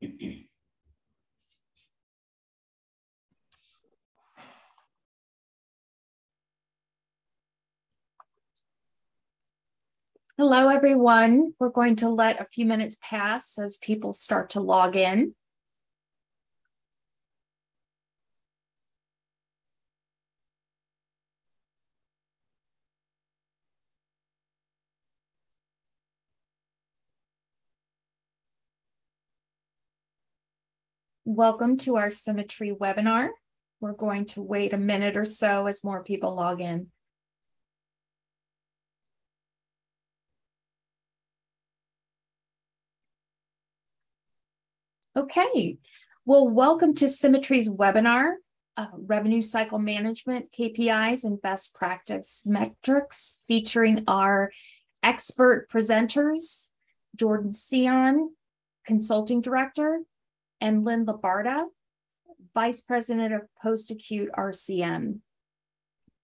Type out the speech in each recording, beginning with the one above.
Hello, everyone. We're going to let a few minutes pass as people start to log in. Welcome to our SimiTree webinar. We're going to wait a minute or so as more people log in. Okay, well, welcome to SimiTree's webinar, Revenue Cycle Management, KPIs, and Best Practice Metrics, featuring our expert presenters, Jordan Cichon, Consulting Director, and Lynn Labarta, Vice President of Post-Acute RCM.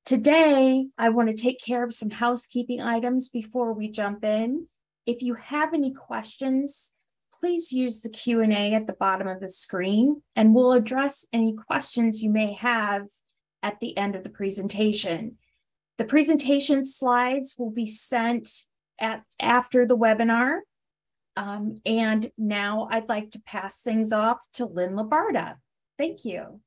Today, I want to take care of some housekeeping items before we jump in. If you have any questions, please use the Q&A at the bottom of the screen, and we'll address any questions you may have at the end of the presentation. The presentation slides will be sent after the webinar. And now I'd like to pass things off to Lynn Labarta. Thank you.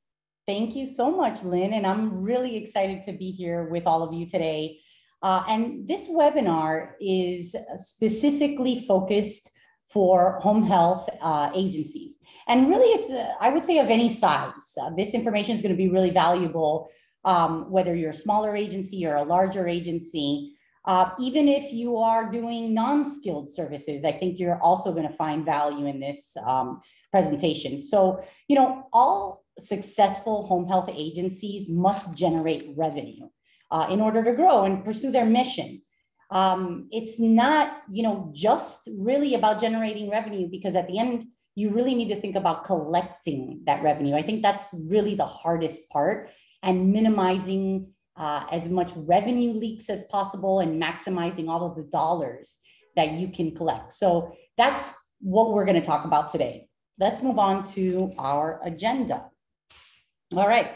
Thank you so much, Lynn. And I'm really excited to be here with all of you today. And this webinar is specifically focused for home health agencies. And really, it's, I would say, of any size. This information is going to be really valuable, whether you're a smaller agency or a larger agency. Even if you are doing non-skilled services, I think you're also going to find value in this presentation. So, you know, all successful home health agencies must generate revenue in order to grow and pursue their mission. It's not, you know, just really about generating revenue, because at the end, you really need to think about collecting that revenue. I think that's really the hardest part, and minimizing as much revenue leaks as possible and maximizing all of the dollars that you can collect. So that's what we're going to talk about today. Let's move on to our agenda. All right.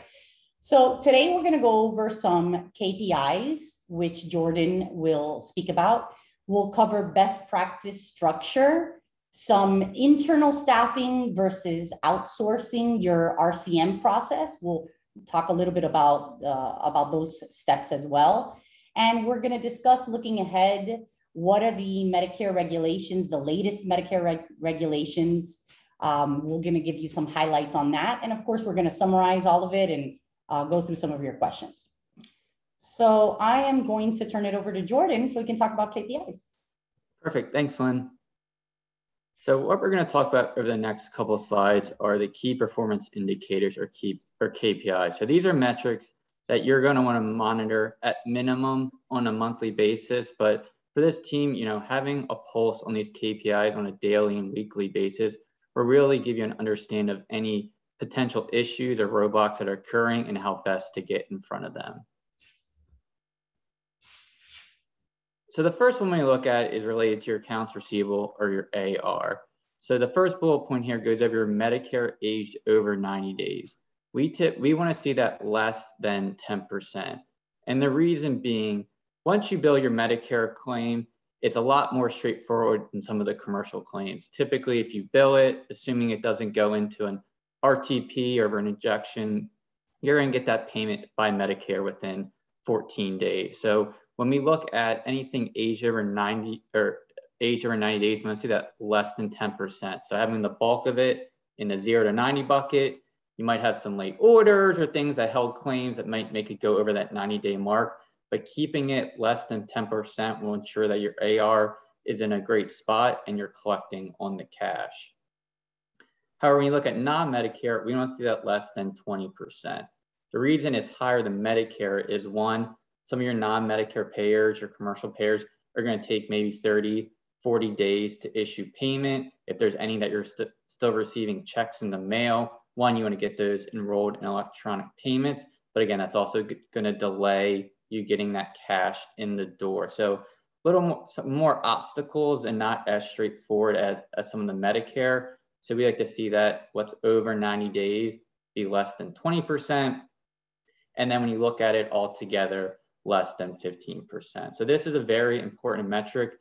So today we're going to go over some KPIs, which Jordan will speak about. We'll cover best practice structure, some internal staffing versus outsourcing your RCM process. We'll talk a little bit about those steps as well. And we're going to discuss, looking ahead, what are the Medicare regulations, the latest Medicare regulations. We're going to give you some highlights on that. And of course, we're going to summarize all of it and go through some of your questions. So I am going to turn it over to Jordan so we can talk about KPIs. Perfect. Thanks, Lynn. So what we're going to talk about over the next couple of slides are the key performance indicators, or KPIs. So these are metrics that you're going to want to monitor at minimum on a monthly basis. But for this team, you know, having a pulse on these KPIs on a daily and weekly basis will really give you an understanding of any potential issues or roadblocks that are occurring and how best to get in front of them. So the first one we look at is related to your accounts receivable, or your AR. So the first bullet point here goes over your Medicare aged over 90 days. We want to see that less than 10%. And the reason being, once you bill your Medicare claim, it's a lot more straightforward than some of the commercial claims. Typically, if you bill it, assuming it doesn't go into an RTP or an injection, you're going to get that payment by Medicare within 14 days. So when we look at anything aged over 90 days, we want to see that less than 10%. So having the bulk of it in the 0 to 90 bucket, you might have some late orders or things that held claims that might make it go over that 90-day mark, but keeping it less than 10% will ensure that your AR is in a great spot and you're collecting on the cash. However, when you look at non-Medicare, we want to see that less than 20%. The reason it's higher than Medicare is, one, some of your non-Medicare payers, your commercial payers, are going to take maybe 30, 40 days to issue payment. If there's any that you're still receiving checks in the mail, one, you want to get those enrolled in electronic payments. But again, that's also going to delay you getting that cash in the door. So a little more, some more obstacles, and not as straightforward as some of the Medicare. So we like to see that what's over 90 days be less than 20%. And then when you look at it all together, less than 15%. So this is a very important metric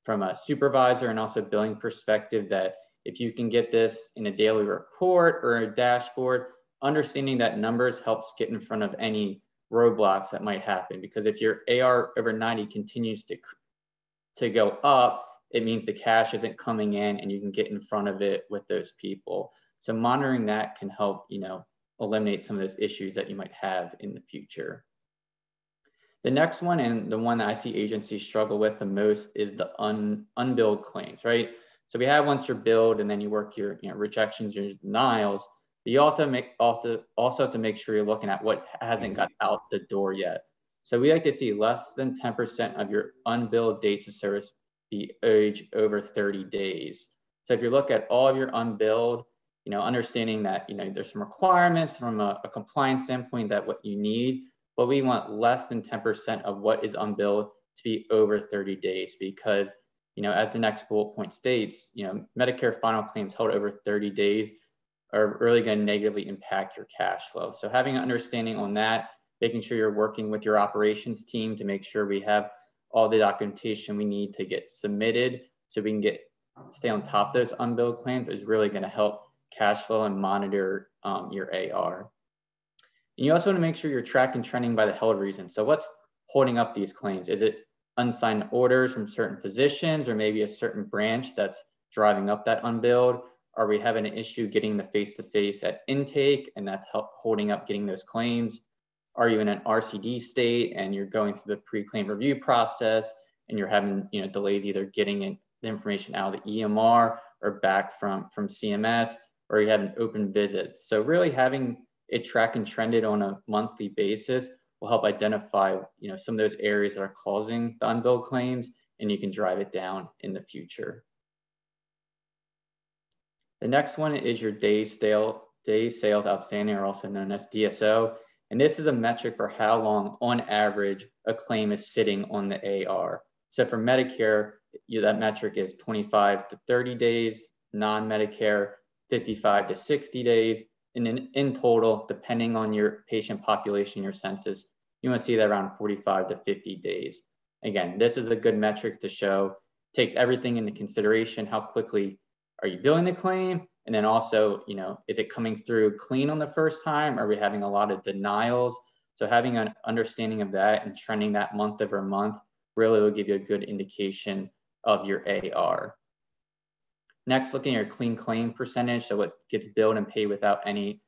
from a supervisor and also billing perspective, that if you can get this in a daily report or a dashboard, understanding that numbers helps get in front of any roadblocks that might happen. Because if your AR over 90 continues to go up, it means the cash isn't coming in and you can get in front of it with those people. So monitoring that can help, eliminate some of those issues that you might have in the future. The next one, and the one that I see agencies struggle with the most, is the unbilled claims, right? So we have once you're billed and then you work your rejections, your denials, but you also have to make sure you're looking at what hasn't got out the door yet. So we like to see less than 10% of your unbilled dates of service be aged over 30 days. So if you look at all of your unbilled, understanding that, there's some requirements from a compliance standpoint that what you need, but we want less than 10% of what is unbilled to be over 30 days, because, as the next bullet point states, Medicare final claims held over 30 days are really going to negatively impact your cash flow. So having an understanding on that, making sure you're working with your operations team to make sure we have all the documentation we need to get submitted so we can stay on top of those unbilled claims, is really going to help cash flow and monitor your AR. And you also want to make sure you're tracking trending by the held reason. So what's holding up these claims? Is it unsigned orders from certain physicians, or maybe a certain branch that's driving up that unbilled? Are we having an issue getting the face-to-face at intake, and that's holding up getting those claims? Are you in an RCD state and you're going through the pre-claim review process and you're having delays either getting the information out of the EMR or back from CMS, or you have an open visit? So really having it track and trended on a monthly basis will help identify some of those areas that are causing the unbilled claims, and you can drive it down in the future. The next one is your days sales outstanding, or also known as DSO. And this is a metric for how long on average a claim is sitting on the AR. So for Medicare, that metric is 25 to 30 days, non-Medicare 55 to 60 days. And then in total, depending on your patient population, your census, you want to see that around 45 to 50 days. Again, this is a good metric to show, takes everything into consideration. How quickly are you billing the claim? And then also, is it coming through clean on the first time? Are we having a lot of denials? So having an understanding of that and trending that month over month really will give you a good indication of your AR. Next, looking at your clean claim percentage, so what gets billed and paid without any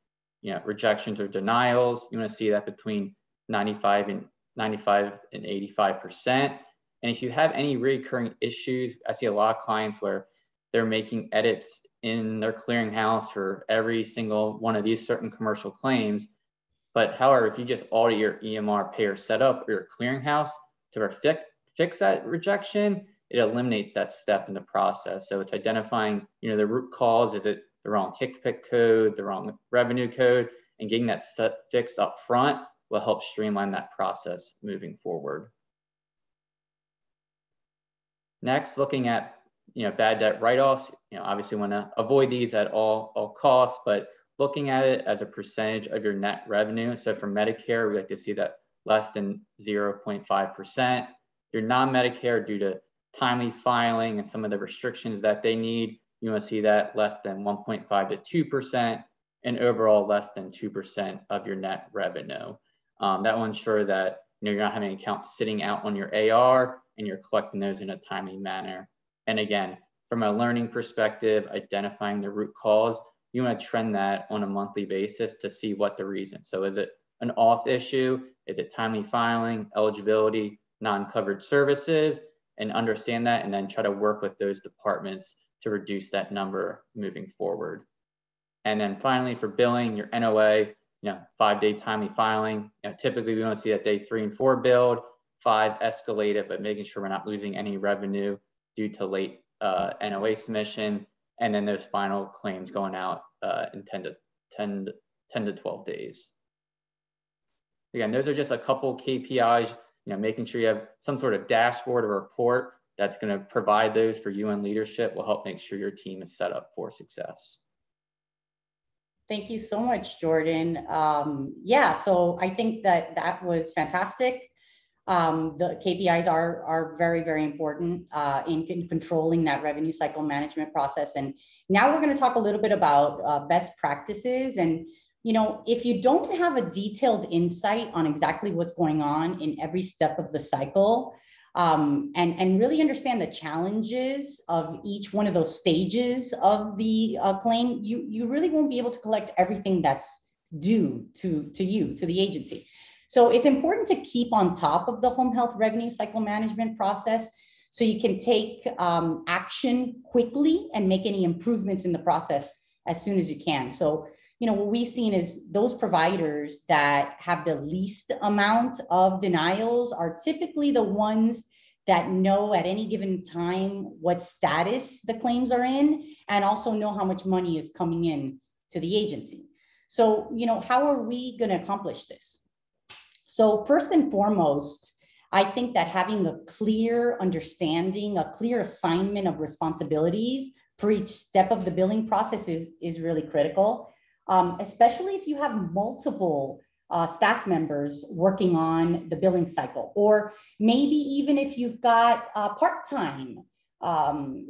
rejections or denials. You want to see that between 95 and 85%. And if you have any recurring issues, I see a lot of clients where they're making edits in their clearinghouse for every single one of these certain commercial claims. But however, if you just audit your EMR payer setup or your clearinghouse to fix that rejection, it eliminates that step in the process. So it's identifying, the root cause. Is it the wrong HCPCS code, the wrong revenue code, and getting that fixed up front will help streamline that process moving forward. Next, looking at bad debt write-offs, obviously want to avoid these at all costs, but looking at it as a percentage of your net revenue. So for Medicare, we like to see that less than 0.5%. Your non-Medicare, due to timely filing and some of the restrictions that they need, you want to see that less than 1.5 to 2%, and overall less than 2% of your net revenue. That will ensure that you're not having accounts sitting out on your AR and you're collecting those in a timely manner. And again, from a learning perspective, identifying the root cause, you want to trend that on a monthly basis to see what the reason. So is it an auth issue? Is it timely filing, eligibility, non-covered services? And understand that, and then try to work with those departments to reduce that number moving forward. And then finally, for billing, your NOA, 5-day timely filing. Typically we want to see that day 3 and 4 billed, 5 escalated, but making sure we're not losing any revenue due to late NOA submission, and then those final claims going out in 10 to 12 days. Again, those are just a couple KPIs, making sure you have some sort of dashboard or report that's going to provide those for you and leadership will help make sure your team is set up for success. Thank you so much, Jordan. Yeah, so I think that was fantastic. The KPIs are very, very important in controlling that revenue cycle management process. And now we're going to talk a little bit about best practices. And, you know, if you don't have a detailed insight on exactly what's going on in every step of the cycle, and really understand the challenges of each one of those stages of the claim, you really won't be able to collect everything that's due to the agency. So it's important to keep on top of the home health revenue cycle management process so you can take action quickly and make any improvements in the process as soon as you can. So, you know, what we've seen is those providers that have the least amount of denials are typically the ones that know at any given time what status the claims are in and also know how much money is coming in to the agency. So, you know, how are we going to accomplish this? So first and foremost, I think that having a clear understanding, a clear assignment of responsibilities for each step of the billing process is really critical. Especially if you have multiple staff members working on the billing cycle, or maybe even if you've got part-time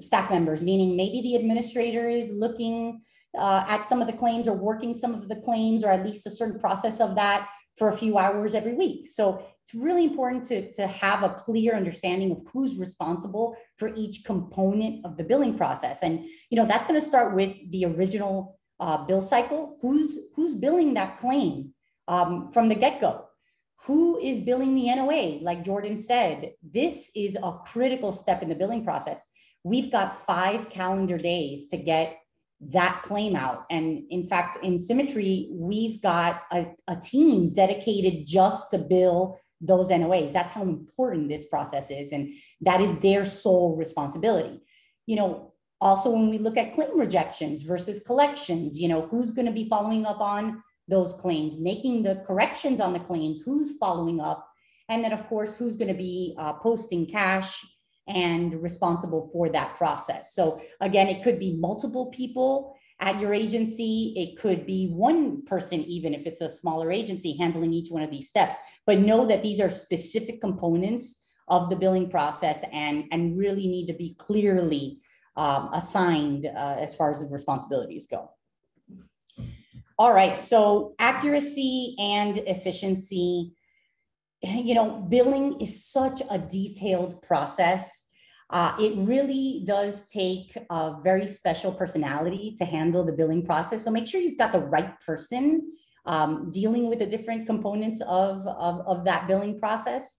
staff members, meaning maybe the administrator is looking at some of the claims or working some of the claims, or at least a certain process of that for a few hours every week. So it's really important to have a clear understanding of who's responsible for each component of the billing process. And, you know, that's going to start with the original bill cycle. Who's billing that claim from the get-go? Who is billing the NOA? Like Jordan said, this is a critical step in the billing process. We've got 5 calendar days to get that claim out. And in fact, in SimiTree, we've got a team dedicated just to bill those NOAs. That's how important this process is. And that is their sole responsibility. You know, also, when we look at claim rejections versus collections, you know, who's going to be following up on those claims, making the corrections on the claims, who's following up, and then, of course, who's going to be posting cash and responsible for that process. So again, it could be multiple people at your agency. It could be one person, even if it's a smaller agency, handling each one of these steps. But know that these are specific components of the billing process and really need to be clearly assigned as far as the responsibilities go. All right, so accuracy and efficiency. You know, billing is such a detailed process. It really does take a very special personality to handle the billing process. So make sure you've got the right person dealing with the different components of that billing process.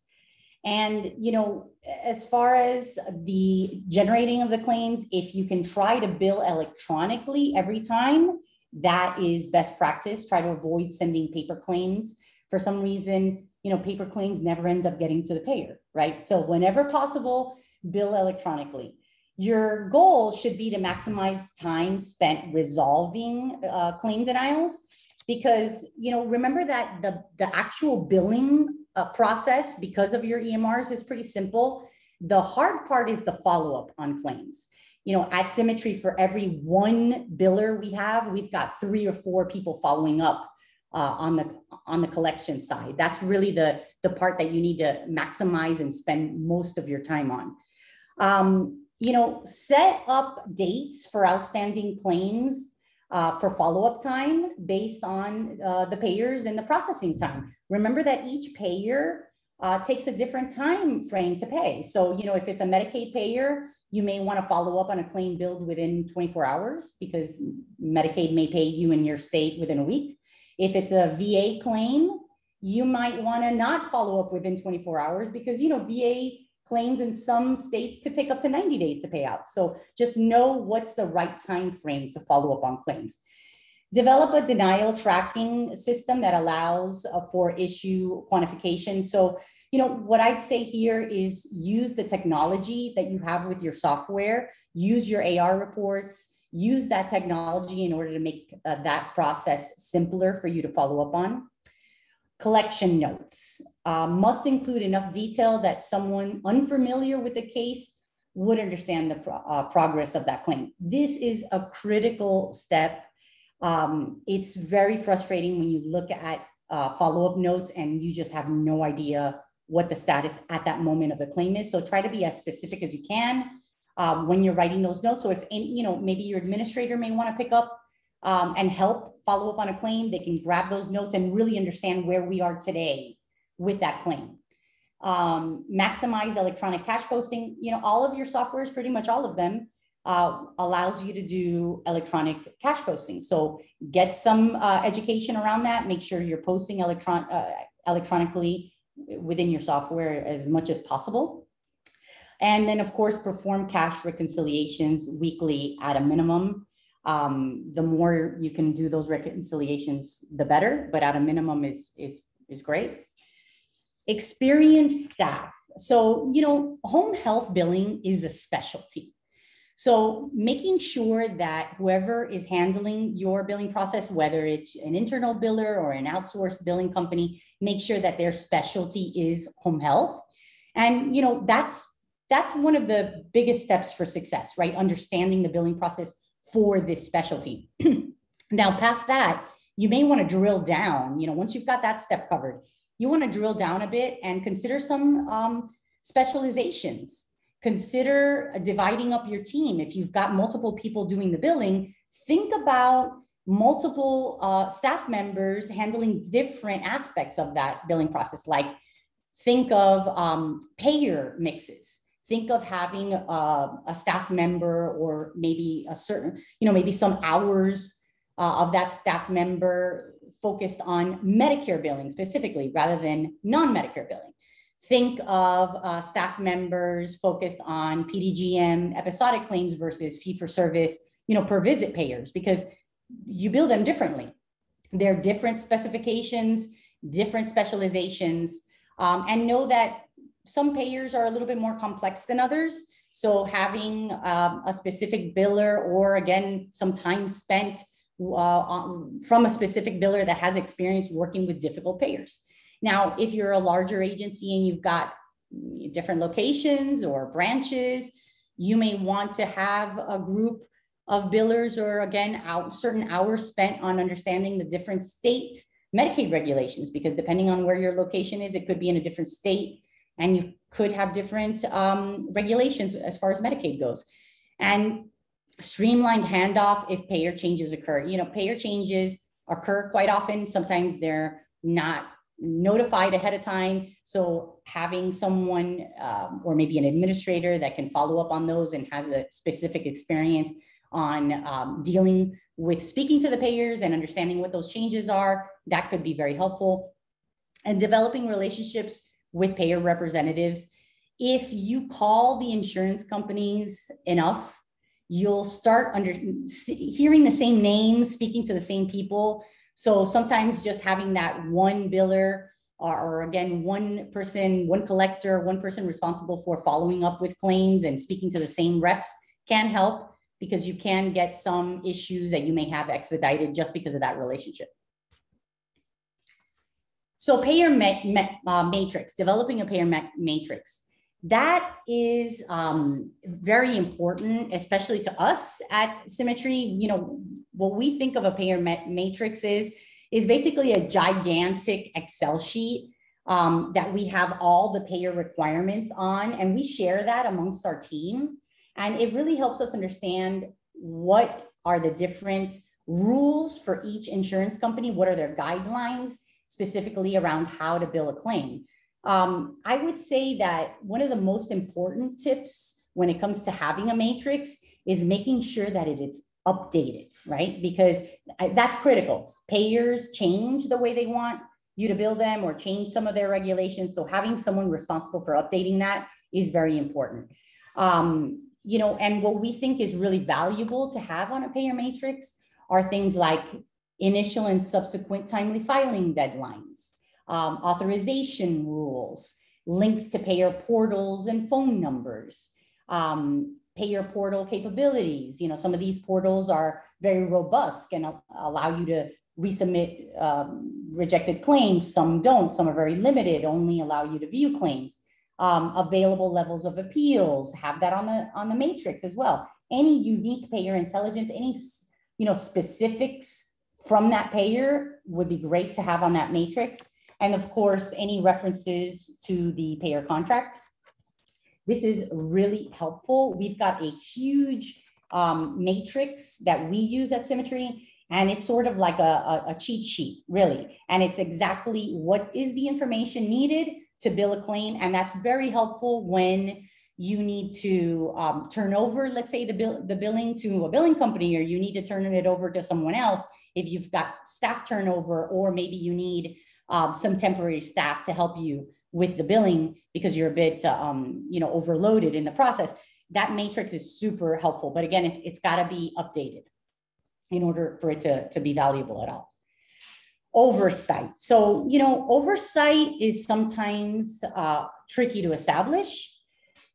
And, you know, as far as the generating of the claims, if you can try to bill electronically every time, that is best practice. Try to avoid sending paper claims. For some reason, you know, paper claims never end up getting to the payer, right? So whenever possible, bill electronically. Your goal should be to maximize time spent resolving claim denials, because, you know, remember that the actual billing process, because of your EMRs, is pretty simple. The hard part is the follow-up on claims. You know, at SimiTree, for every one biller we've got 3 or 4 people following up on the collection side. That's really the part that you need to maximize and spend most of your time on. You know, set up dates for outstanding claims for follow-up time based on the payers and the processing time. Remember that each payer takes a different time frame to pay. So, you know, if it's a Medicaid payer, you may want to follow up on a claim billed within 24 hours because Medicaid may pay you in your state within a week. If it's a VA claim, you might want to not follow up within 24 hours because, you know, VA claims in some states could take up to 90 days to pay out. So just know what's the right time frame to follow up on claims. Develop a denial tracking system that allows for issue quantification. So, you know, what I'd say here is use the technology that you have with your software, use your AR reports, use that technology in order to make that process simpler for you to follow up on. Collection notes must include enough detail that someone unfamiliar with the case would understand the progress of that claim. This is a critical step. It's very frustrating when you look at follow-up notes and you just have no idea what the status at that moment of the claim is. So try to be as specific as you can when you're writing those notes. So if any, maybe your administrator may want to pick up and help follow up on a claim, they can grab those notes and really understand where we are today with that claim. Maximize electronic cash posting. All of your softwares, pretty much all of them, allows you to do electronic cash posting. So get some education around that. Make sure you're posting electronically within your software as much as possible. And then, of course, perform cash reconciliations weekly at a minimum. The more you can do those reconciliations, the better, but at a minimum is great. Experienced staff. So, home health billing is a specialty. So making sure that whoever is handling your billing process, whether it's an internal biller or an outsourced billing company, make sure that their specialty is home health. And, that's one of the biggest steps for success, right? Understanding the billing process for this specialty. Now, past that, you may want to drill down, once you've got that step covered, you want to drill down a bit and consider some specializations. Consider dividing up your team. If you've got multiple people doing the billing, think about multiple staff members handling different aspects of that billing process. Like think of payer mixes. Think of having a staff member or maybe a certain, maybe some hours of that staff member focused on Medicare billing specifically rather than non-Medicare billing. Think of staff members focused on PDGM episodic claims versus fee-for-service, per visit payers, because you bill them differently. They're different specifications, different specializations, and know that some payers are a little bit more complex than others. So having a specific biller, or again, some time spent from a specific biller that has experience working with difficult payers. Now, if you're a larger agency and you've got different locations or branches, you may want to have a group of billers, or again, certain hours spent on understanding the different state Medicaid regulations, because depending on where your location is, it could be in a different state and you could have different regulations as far as Medicaid goes. And streamlined handoff if payer changes occur. Payer changes occur quite often. Sometimes they're not notified ahead of time. So having someone or maybe an administrator that can follow up on those and has a specific experience on dealing with speaking to the payers and understanding what those changes are, that could be very helpful. And developing relationships with payer representatives. If you call the insurance companies enough, you'll start hearing the same names, speaking to the same people. So sometimes just having that one biller or again, one person, one collector, one person responsible for following up with claims and speaking to the same reps can help, because you can get some issues that you may have expedited just because of that relationship. So payer matrix, developing a payer matrix. That is very important, especially to us at SimiTree. What we think of a payer matrix is basically a gigantic Excel sheet that we have all the payer requirements on, and we share that amongst our team. And it really helps us understand what are the different rules for each insurance company, what are their guidelines specifically around how to bill a claim. I would say that one of the most important tips when it comes to having a matrix is making sure that it is updated, right? Because that's critical. Payers change the way they want you to bill them or change some of their regulations. So having someone responsible for updating that is very important. And what we think is really valuable to have on a payer matrix are things like initial and subsequent timely filing deadlines, authorization rules, links to payer portals and phone numbers, payer portal capabilities. Some of these portals are very robust and allow you to resubmit rejected claims. Some don't. Some are very limited, only allow you to view claims. available levels of appeals, have that on the matrix as well. Any unique payer intelligence, any specifics from that payer would be great to have on that matrix. And of course, any references to the payer contract. This is really helpful. We've got a huge matrix that we use at SimiTree, and it's sort of like a cheat sheet, really. And it's exactly what is the information needed to bill a claim. And that's very helpful when you need to turn over, let's say, the billing to a billing company, or you need to turn it over to someone else if you've got staff turnover, or maybe you need some temporary staff to help you with the billing because you're a bit overloaded in the process. That matrix is super helpful. But again, it's got to be updated in order for it to be valuable at all. Oversight. So, oversight is sometimes tricky to establish,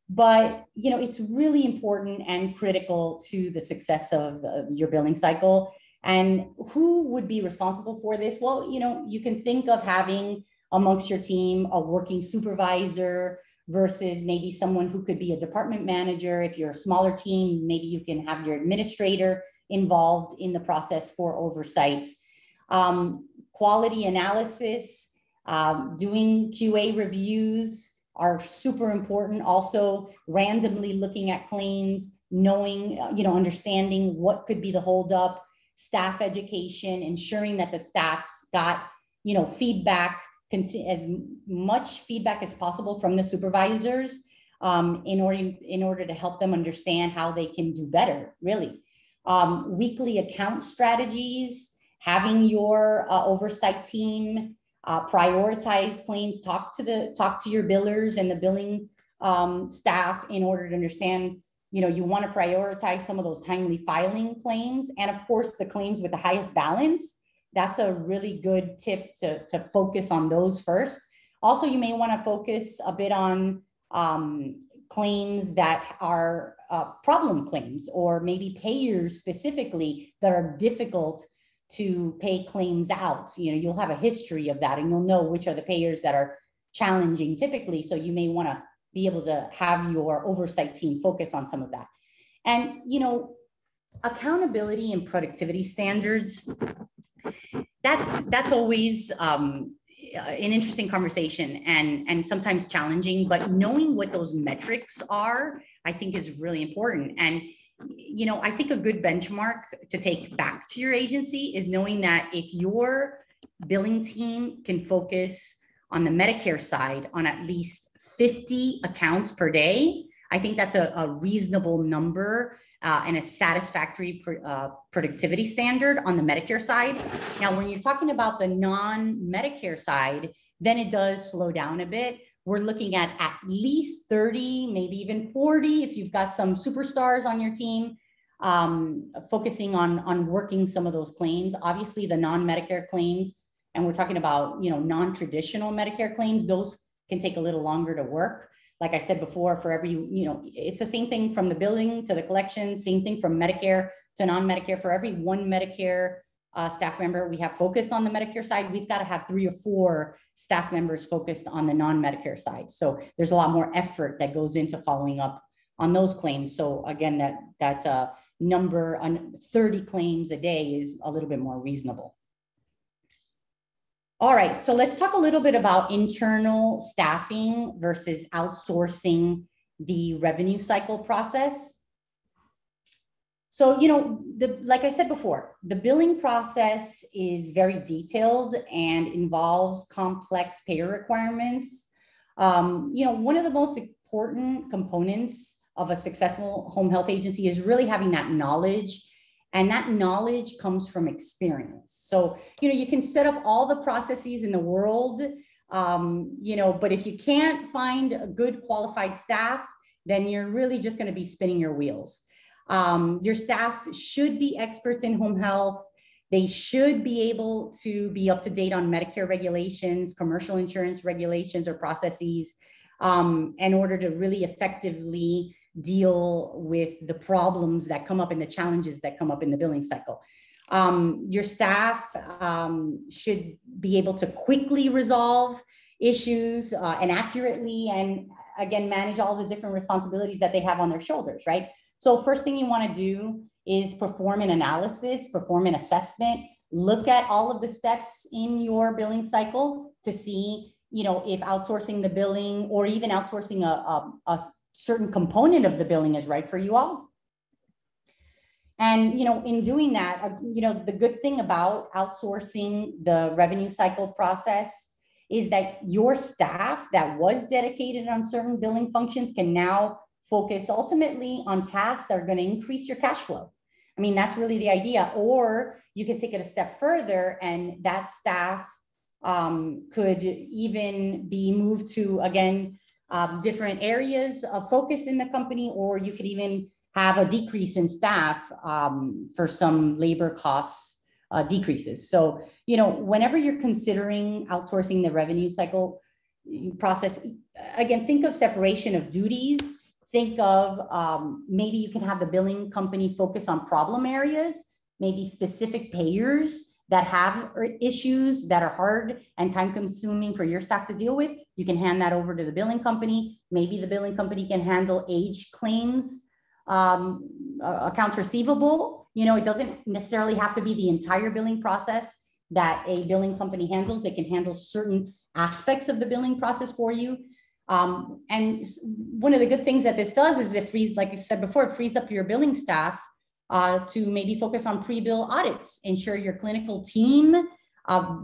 but, it's really important and critical to the success of your billing cycle. And who would be responsible for this? Well, you can think of having amongst your team a working supervisor versus maybe someone who could be a department manager. If you're a smaller team, maybe you can have your administrator involved in the process for oversight. Quality analysis, doing QA reviews are super important. Also, randomly looking at claims, knowing, understanding what could be the holdup, staff education, ensuring that the staff's got, feedback, as much feedback as possible from the supervisors in order to help them understand how they can do better, really. Weekly account strategies, having your oversight team prioritize claims, talk to your billers and the billing staff in order to understand, you want to prioritize some of those timely filing claims. And of course, the claims with the highest balance, that's a really good tip to focus on those first. Also, you may want to focus a bit on claims that are problem claims, or maybe payers specifically that are difficult to pay claims out. You'll have a history of that, and you'll know which are the payers that are challenging typically. So you may want to be able to have your oversight team focus on some of that. And, accountability and productivity standards, that's always an interesting conversation and sometimes challenging, but knowing what those metrics are, I think, is really important. And I think a good benchmark to take back to your agency is knowing that if your billing team can focus on the Medicare side on at least 50 accounts per day, I think that's a reasonable number and a satisfactory productivity standard on the Medicare side. Now, when you're talking about the non-Medicare side, then it does slow down a bit. We're looking at least 30, maybe even 40, if you've got some superstars on your team, focusing on working some of those claims. Obviously, the non-Medicare claims, and we're talking about, non-traditional Medicare claims, those can take a little longer to work. Like I said before, for every, it's the same thing from the billing to the collections, same thing from Medicare to non-Medicare. For every one Medicare staff member we have focused on the Medicare side, we've got to have 3 or 4 staff members focused on the non-Medicare side. So there's a lot more effort that goes into following up on those claims. So again, that number on 30 claims a day is a little bit more reasonable. All right, so let's talk a little bit about internal staffing versus outsourcing the revenue cycle process. So, like I said before, the billing process is very detailed and involves complex payer requirements. One of the most important components of a successful home health agency is really having that knowledge. And that knowledge comes from experience. So, you can set up all the processes in the world, but if you can't find a good qualified staff, then you're really just going to be spinning your wheels. Your staff should be experts in home health. They should be able to be up to date on Medicare regulations, commercial insurance regulations or processes, in order to really effectively deal with the problems that come up and the challenges that come up in the billing cycle. Your staff should be able to quickly resolve issues and accurately and again, manage all the different responsibilities that they have on their shoulders, right? So first thing you want to do is perform an analysis, perform an assessment, look at all of the steps in your billing cycle to see, you know, if outsourcing the billing or even outsourcing a certain component of the billing is right for you all. And, you know, in doing that, you know, the good thing about outsourcing the revenue cycle process is that your staff that was dedicated on certain billing functions can now focus ultimately on tasks that are going to increase your cash flow. I mean, that's really the idea. Or you can take it a step further and that staff could even be moved to, again, different areas of focus in the company, or you could even have a decrease in staff for some labor costs decreases. So, you know, whenever you're considering outsourcing the revenue cycle process, again, think of separation of duties. Think of maybe you can have the billing company focus on problem areas, maybe specific payers that have issues that are hard and time consuming for your staff to deal with. You can hand that over to the billing company. Maybe the billing company can handle age claims, accounts receivable. You know, it doesn't necessarily have to be the entire billing process that a billing company handles. They can handle certain aspects of the billing process for you. And one of the good things that this does is it frees, like I said before, it frees up your billing staff to maybe focus on pre-bill audits, ensure your clinical team,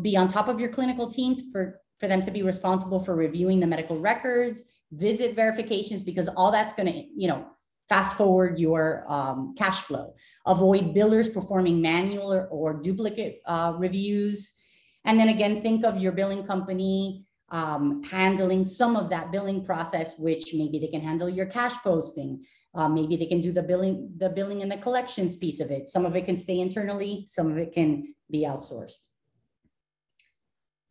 be on top of your clinical team for them to be responsible for reviewing the medical records, visit verifications, because all that's going to, you know, fast forward your cash flow. Avoid billers performing manual or duplicate reviews. And then again, think of your billing company handling some of that billing process, which maybe they can handle your cash posting. Maybe they can do the billing and the collections piece of it. Some of it can stay internally, some of it can be outsourced.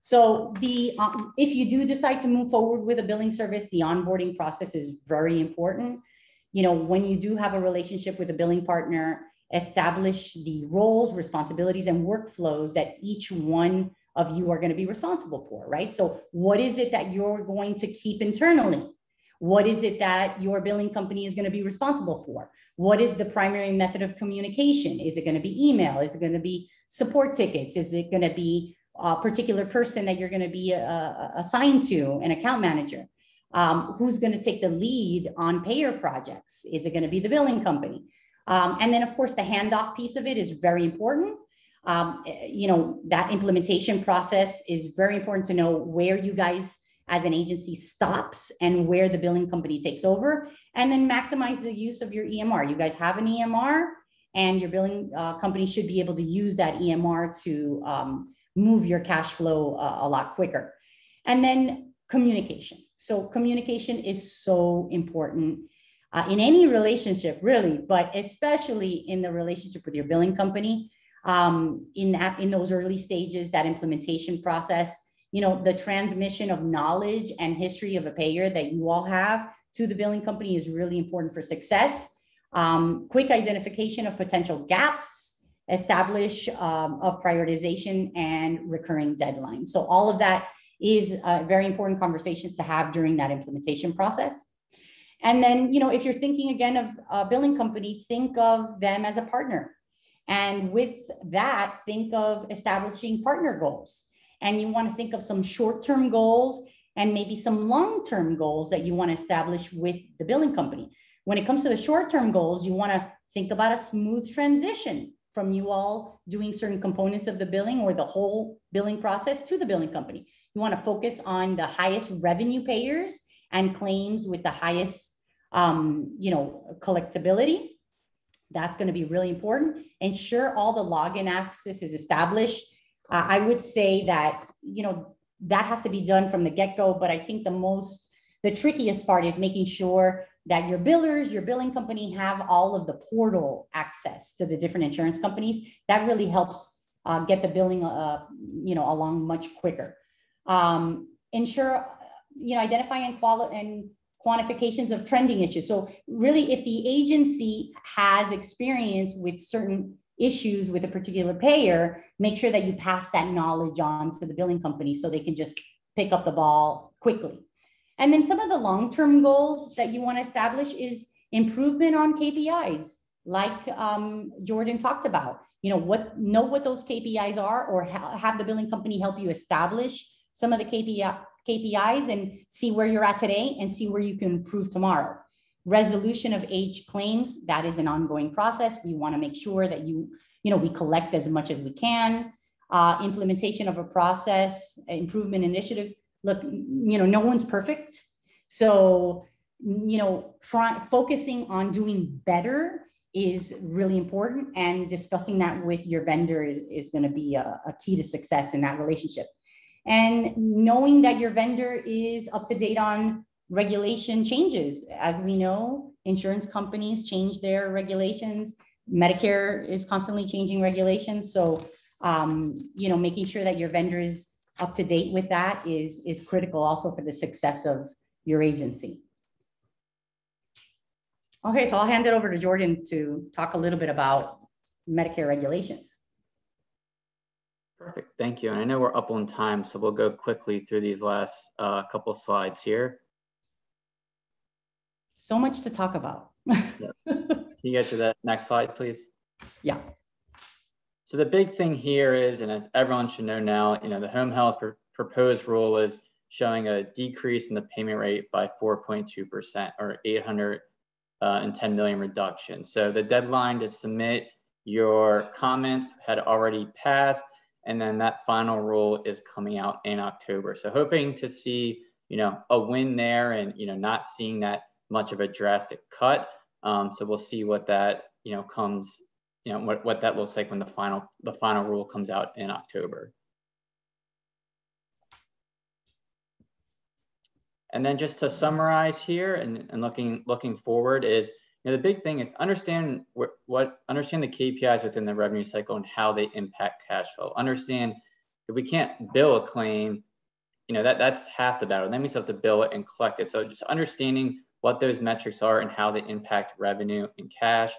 So if you do decide to move forward with a billing service, the onboarding process is very important. You know, when you do have a relationship with a billing partner, establish the roles, responsibilities, and workflows that each one of you are going to be responsible for, right? So what is it that you're going to keep internally? What is it that your billing company is going to be responsible for? What is the primary method of communication? Is it going to be email? Is it going to be support tickets? Is it going to be a particular person that you're going to be assigned to, an account manager? Who's going to take the lead on payer projects? Is it going to be the billing company? And then, of course, the handoff piece of it is very important. You know, that implementation process is very important to know where you guys as an agency stops and where the billing company takes over, and then maximize the use of your EMR. You guys have an EMR, and your billing company should be able to use that EMR to move your cash flow a lot quicker. And then communication. So communication is so important in any relationship, really, but especially in the relationship with your billing company. In those early stages, that implementation process, you know, the transmission of knowledge and history of a payer that you all have to the billing company is really important for success. Quick identification of potential gaps, establish of prioritization and recurring deadlines. So all of that is very important conversations to have during that implementation process. And then, you know, if you're thinking again of a billing company, think of them as a partner. And with that, think of establishing partner goals. And you want to think of some short-term goals and maybe some long-term goals that you want to establish with the billing company. When it comes to the short-term goals, you want to think about a smooth transition from you all doing certain components of the billing or the whole billing process to the billing company. You want to focus on the highest revenue payers and claims with the highest, you know, collectability. That's going to be really important. Ensure all the login access is established. I would say that, you know, that has to be done from the get-go, but I think the trickiest part is making sure that your billers, your billing company have all of the portal access to the different insurance companies. That really helps get the billing, you know, along much quicker. Ensure, you know, identify and quantifications of trending issues. So really, if the agency has experience with certain issues with a particular payer, make sure that you pass that knowledge on to the billing company so they can just pick up the ball quickly. And then some of the long-term goals that you want to establish is improvement on KPIs, like Jordan talked about. Know what those KPIs are, or have the billing company help you establish some of the KPIs and see where you're at today and see where you can improve tomorrow. Resolution of aged claims, that is an ongoing process. We want to make sure that we collect as much as we can. Implementation of a process, improvement initiatives. Look, no one's perfect. So, focusing on doing better is really important, and discussing that with your vendor is going to be a key to success in that relationship. And knowing that your vendor is up to date on regulation changes. As we know, insurance companies change their regulations. Medicare is constantly changing regulations. So, making sure that your vendor is up to date with that is critical also for the success of your agency. Okay, so I'll hand it over to Jordan to talk a little bit about Medicare regulations. Perfect, thank you. And I know we're up on time, so we'll go quickly through these last couple slides here. So much to talk about. Yep. Can you get to the next slide, please? Yeah. So the big thing here is, and as everyone should know now, the home health proposed rule is showing a decrease in the payment rate by 4.2%, or 810 million reduction. So the deadline to submit your comments had already passed, and then that final rule is coming out in October. So hoping to see, a win there, and not seeing that much of a drastic cut. So we'll see what that comes, what that looks like when the final rule comes out in October. And then just to summarize here and looking forward is, the big thing is understand understand the KPIs within the revenue cycle and how they impact cash flow. Understand if we can't bill a claim, that's half the battle. Then we still have to bill it and collect it. So just understanding what those metrics are and how they impact revenue and cash,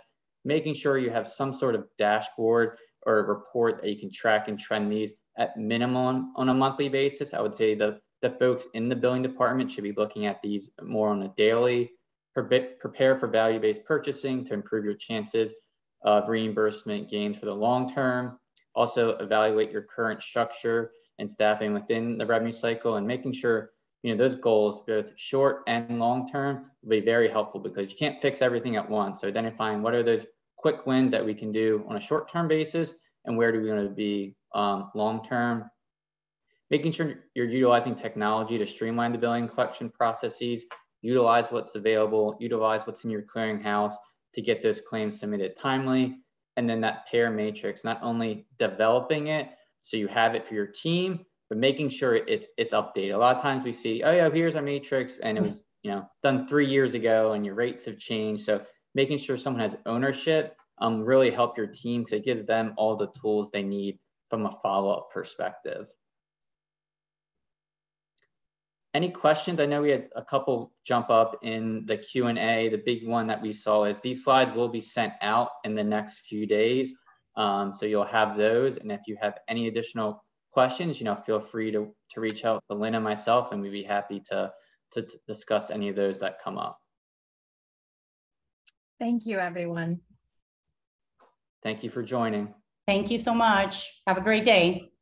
making sure you have some sort of dashboard or a report that you can track and trend these at minimum on a monthly basis. I would say the folks in the billing department should be looking at these more on a daily. Prepare for value-based purchasing to improve your chances of reimbursement gains for the long term. Also evaluate your current structure and staffing within the revenue cycle, and making sure those goals, both short and long term, will be very helpful, because you can't fix everything at once. So identifying what are those quick wins that we can do on a short-term basis, and where do we want to be long-term. Making sure you're utilizing technology to streamline the billing collection processes, utilize what's available, utilize what's in your clearinghouse to get those claims submitted timely. And then that payer matrix, not only developing it so you have it for your team, but making sure it's updated. A lot of times we see, oh yeah, here's our matrix, and it was done 3 years ago, and your rates have changed. So making sure someone has ownership really help your team, because it gives them all the tools they need from a follow-up perspective. Any questions? I know we had a couple jump up in the Q&A. The big one that we saw is these slides will be sent out in the next few days. So you'll have those. And if you have any additional questions, feel free to reach out to Lynn and myself, and we'd be happy to discuss any of those that come up. Thank you, everyone. Thank you for joining. Thank you so much. Have a great day.